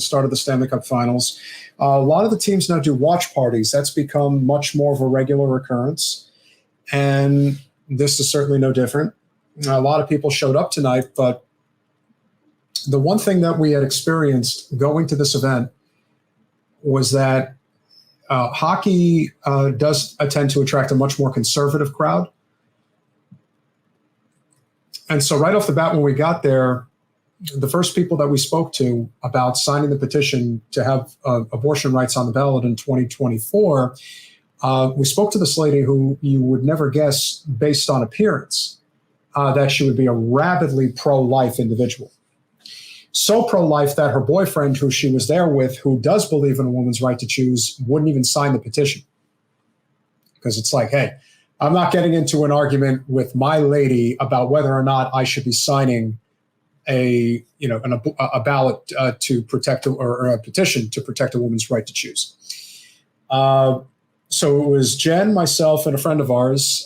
start of the Stanley Cup Finals. A lot of the teams now do watch parties. That's become much more of a regular occurrence. And this is certainly no different. A lot of people showed up tonight, but the one thing that we had experienced going to this event was that hockey does tend to attract a much more conservative crowd. And so right off the bat, when we got there, the first people that we spoke to about signing the petition to have abortion rights on the ballot in 2024, we spoke to this lady who you would never guess, based on appearance, that she would be a rabidly pro-life individual. So pro-life that her boyfriend, who she was there with, who does believe in a woman's right to choose, wouldn't even sign the petition. Because it's like, hey, I'm not getting into an argument with my lady about whether or not I should be signing a ballot to protect or a petition to protect a woman's right to choose. So it was Jen, myself, and a friend of ours.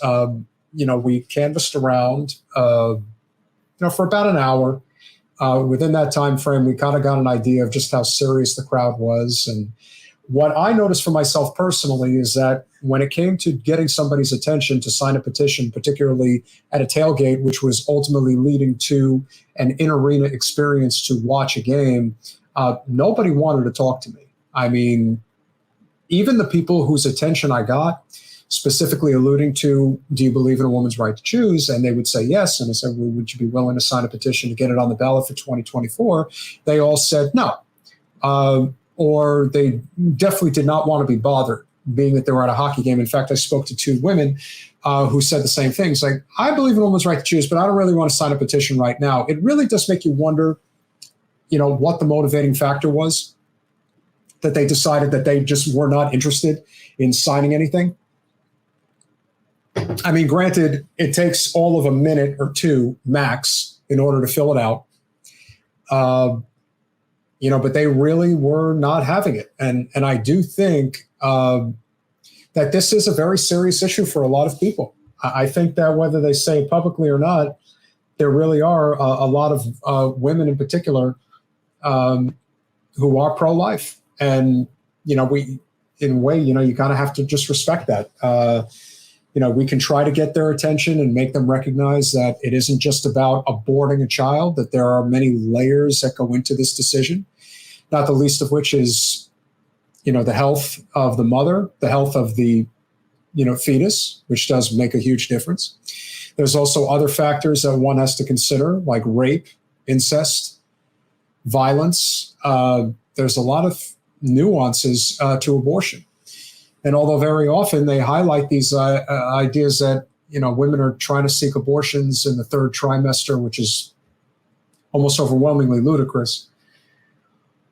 We canvassed around, for about an hour. Within that time frame, we kind of got an idea of just how serious the crowd was. And what I noticed for myself personally is that when it came to getting somebody's attention to sign a petition, particularly at a tailgate, which was ultimately leading to an in-arena experience to watch a game, nobody wanted to talk to me. I mean, even the people whose attention I got, specifically alluding to, do you believe in a woman's right to choose? And they would say yes. And I said, well, would you be willing to sign a petition to get it on the ballot for 2024? They all said no. Or they definitely did not want to be bothered, being that they were at a hockey game. In fact, I spoke to two women who said the same thing. It's like, I believe in a woman's right to choose, but I don't really want to sign a petition right now. It really does make you wonder, what the motivating factor was, that they decided that they just were not interested in signing anything. I mean, granted, it takes all of a minute or two max in order to fill it out. But they really were not having it. And I do think that this is a very serious issue for a lot of people. I think that whether they say it publicly or not, there really are a lot of women in particular who are pro-life. And, we, in a way, you kind of have to just respect that. We can try to get their attention and make them recognize that it isn't just about aborting a child, that there are many layers that go into this decision, not the least of which is, the health of the mother, the health of the, fetus, which does make a huge difference. There's also other factors that one has to consider, like rape, incest, violence. There's a lot of nuances to abortion. And although very often they highlight these ideas that, women are trying to seek abortions in the third trimester, which is almost overwhelmingly ludicrous.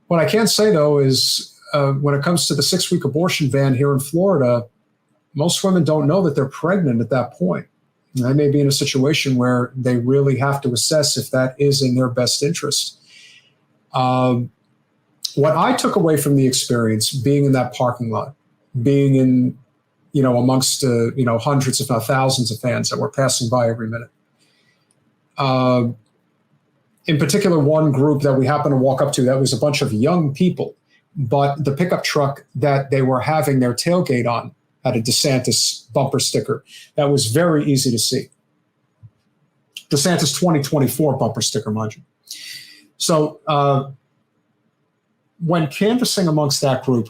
What I can say, though, is when it comes to the 6-week abortion ban here in Florida, most women don't know that they're pregnant at that point. And they may be in a situation where they really have to assess if that is in their best interest. What I took away from the experience, being in that parking lot, being in, amongst, hundreds, if not thousands of fans that were passing by every minute. In particular, one group that we happened to walk up to, that was a bunch of young people, but the pickup truck that they were having their tailgate on had a DeSantis bumper sticker. That was very easy to see. DeSantis 2024 bumper sticker, mind you. So when canvassing amongst that group,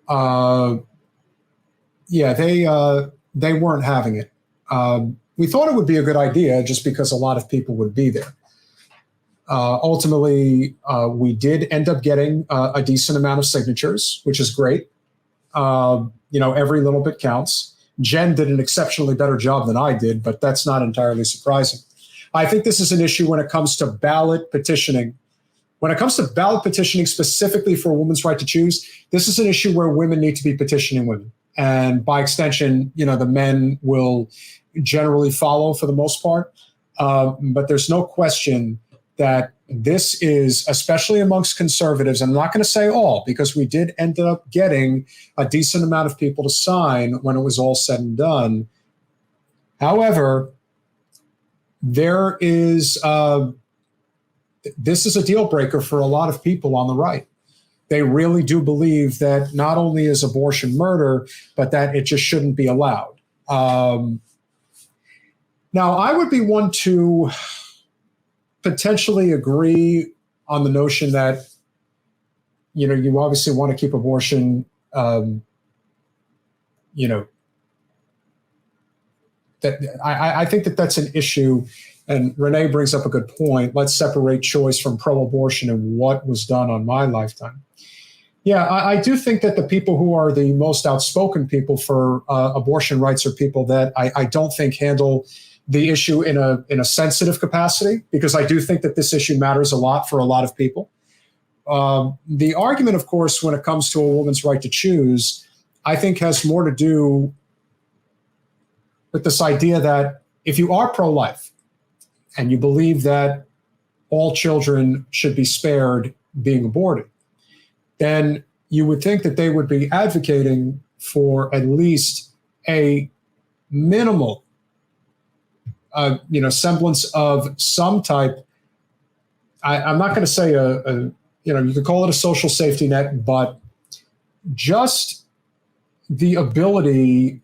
they weren't having it. We thought it would be a good idea just because a lot of people would be there. Ultimately, we did end up getting a decent amount of signatures, which is great. Every little bit counts. Jen did an exceptionally better job than I did, but that's not entirely surprising. I think this is an issue when it comes to ballot petitioning. When it comes to ballot petitioning specifically for a woman's right to choose, this is an issue where women need to be petitioning women. And by extension, the men will generally follow for the most part. But there's no question that this is, especially amongst conservatives, I'm not going to say all, because we did end up getting a decent amount of people to sign when it was all said and done. However, there is this is a deal breaker for a lot of people on the right. They really do believe that not only is abortion murder, but that it just shouldn't be allowed. Now, I would be one to potentially agree on the notion that, you obviously want to keep abortion, that I think that that's an issue. And Renee brings up a good point. Let's separate choice from pro-abortion and what was done on my lifetime. Yeah, I do think that the people who are the most outspoken people for abortion rights are people that I don't think handle the issue in a sensitive capacity, because I do think that this issue matters a lot for a lot of people. The argument, of course, when it comes to a woman's right to choose, I think has more to do with this idea that if you are pro-life and you believe that all children should be spared being aborted, then you would think that they would be advocating for at least a minimal, semblance of some type. I'm not going to say you could call it a social safety net, but just the ability,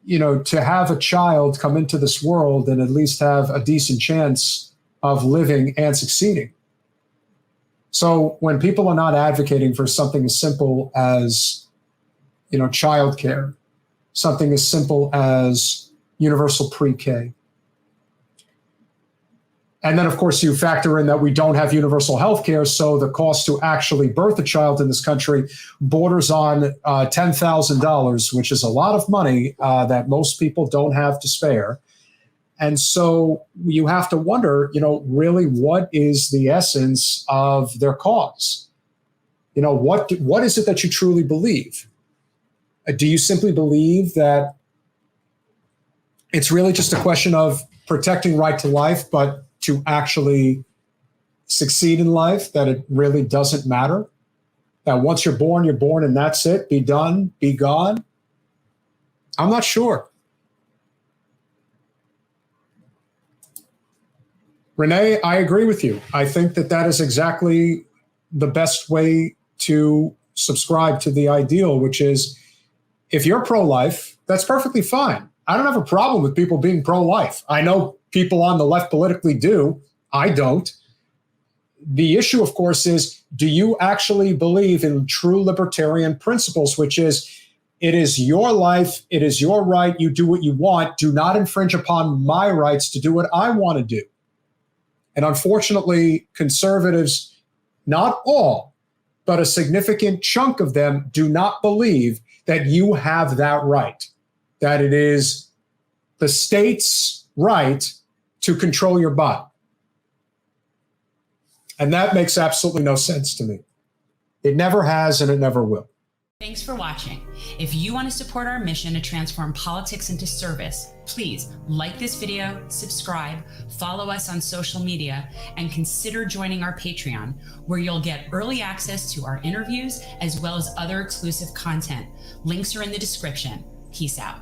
to have a child come into this world and at least have a decent chance of living and succeeding. So when people are not advocating for something as simple as, childcare, something as simple as universal pre-K, and then, of course, you factor in that we don't have universal health care, so the cost to actually birth a child in this country borders on $10,000, which is a lot of money that most people don't have to spare. And so you have to wonder, really, what is the essence of their cause? What is it that you truly believe? Do you simply believe that it's really just a question of protecting right to life, but to actually succeed in life, that it really doesn't matter? That once you're born and that's it, be done, be gone? I'm not sure. Renee, I agree with you. I think that that is exactly the best way to subscribe to the ideal, which is if you're pro-life, that's perfectly fine. I don't have a problem with people being pro-life. I know people on the left politically do. I don't. The issue, of course, is, do you actually believe in true libertarian principles, which is, it is your life, it is your right, you do what you want, do not infringe upon my rights to do what I want to do. And unfortunately, conservatives, not all, but a significant chunk of them, do not believe that you have that right, that it is the state's right to control your body. And that makes absolutely no sense to me. It never has, and it never will. Thanks for watching. If you want to support our mission to transform politics into service, please like this video, subscribe, follow us on social media, and consider joining our Patreon, where you'll get early access to our interviews as well as other exclusive content. Links are in the description. Peace out.